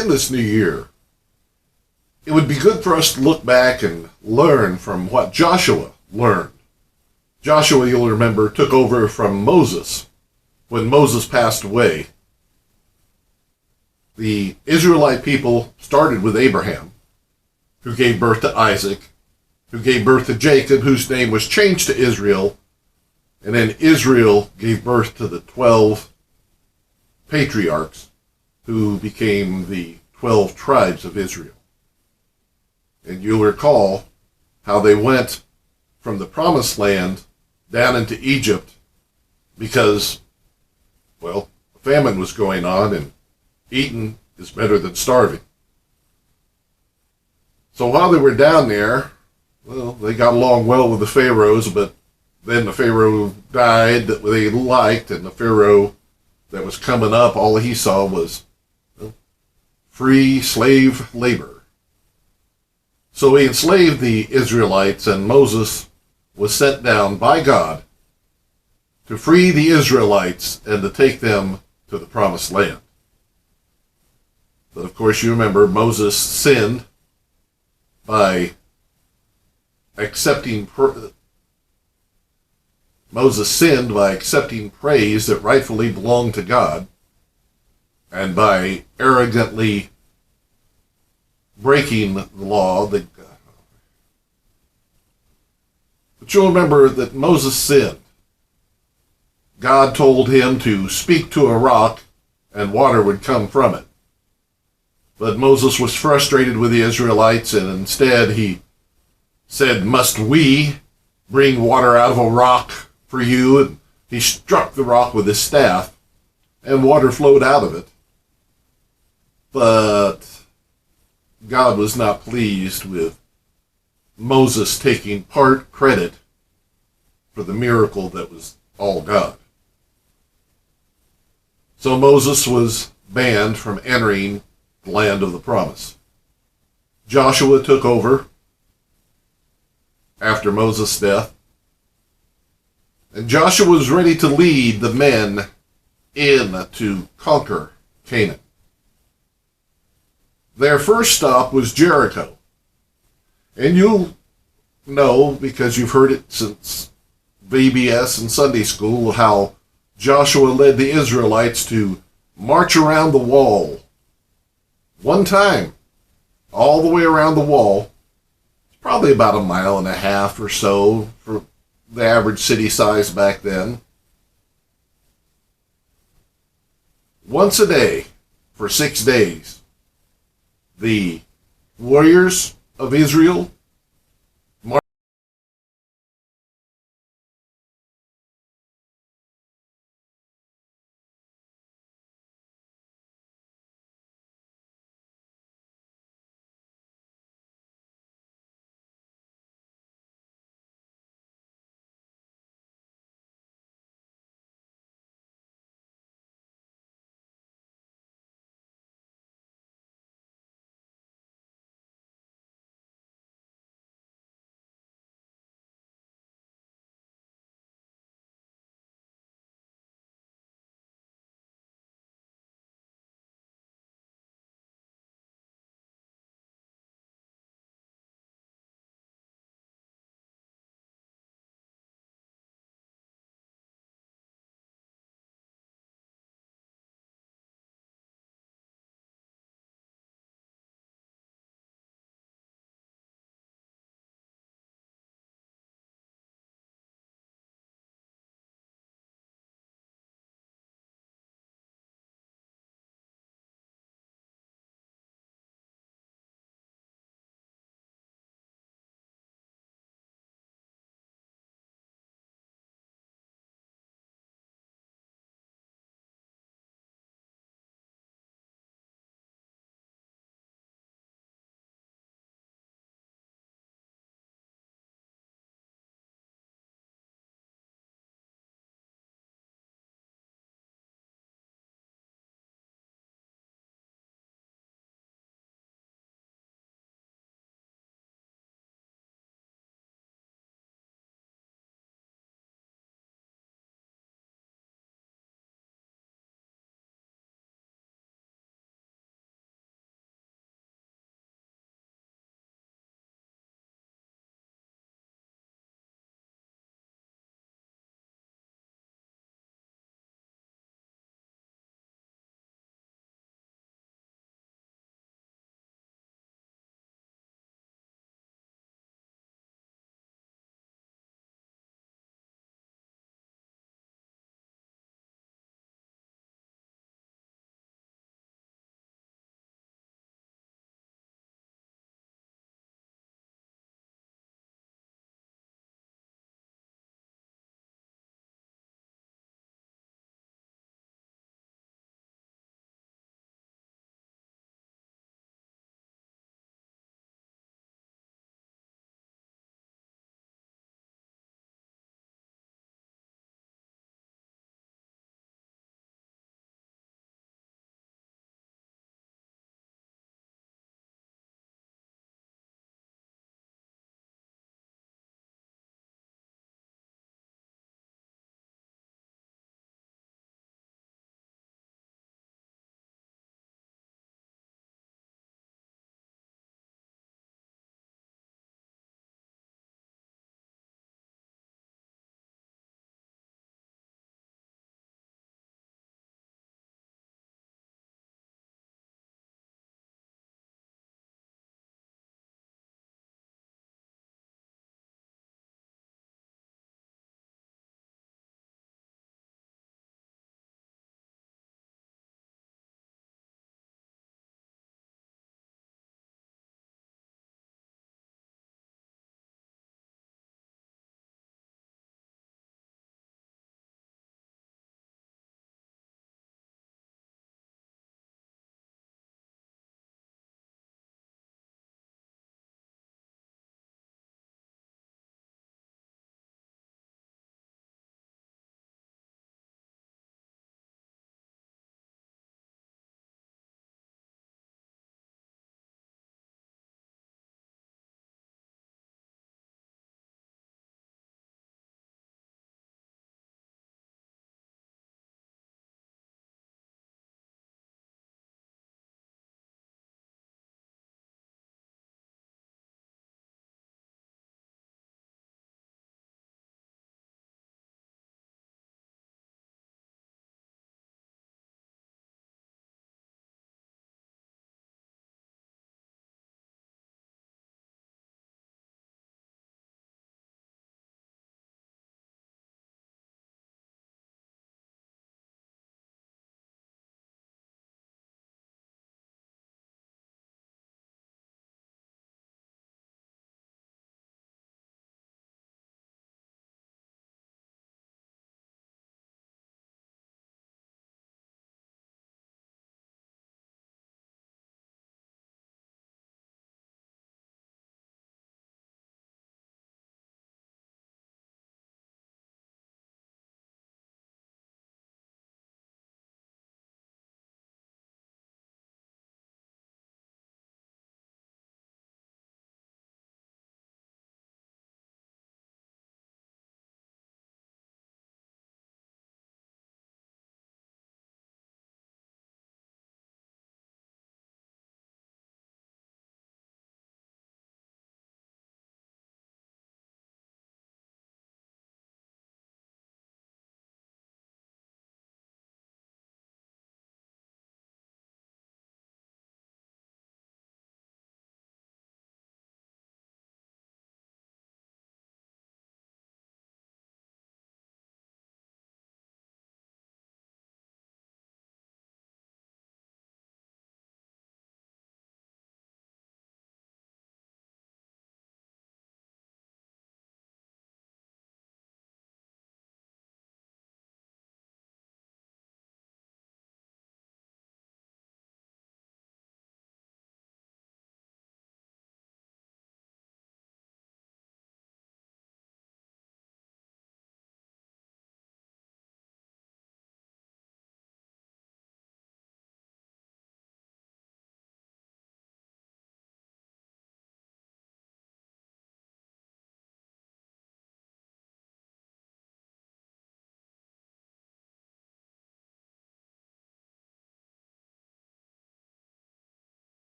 begin this new year, it would be good for us to look back and learn from what Joshua learned. Joshua, you'll remember, took over from Moses when Moses passed away. The Israelite people started with Abraham, who gave birth to Isaac, who gave birth to Jacob, whose name was changed to Israel, and then Israel gave birth to the 12 patriarchs, who became the 12 tribes of Israel. And you'll recall how they went from the promised land down into Egypt because, well, a famine was going on, and eating is better than starving. So while they were down there, well, they got along well with the pharaohs, but then the pharaoh died that they liked, and the pharaoh that was coming up, all he saw was free slave labor. So he enslaved the Israelites, and Moses was sent down by God to free the Israelites and to take them to the promised land. But of course, you remember Moses sinned by accepting praise that rightfully belonged to God, and by arrogantly breaking the law. But you'll remember that Moses sinned. God told him to speak to a rock and water would come from it. But Moses was frustrated with the Israelites, and instead he said, "Must we bring water out of a rock for you?" And he struck the rock with his staff, and water flowed out of it. But God was not pleased with Moses taking part credit for the miracle that was all God. So Moses was banned from entering the land of the promise. Joshua took over after Moses' death, and Joshua was ready to lead the men in to conquer Canaan. Their first stop was Jericho. And you'll know, because you've heard it since VBS and Sunday school, how Joshua led the Israelites to march around the wall one time, all the way around the wall. It's probably about 1.5 miles or so for the average city size back then. Once a day for 6 days, the warriors of Israel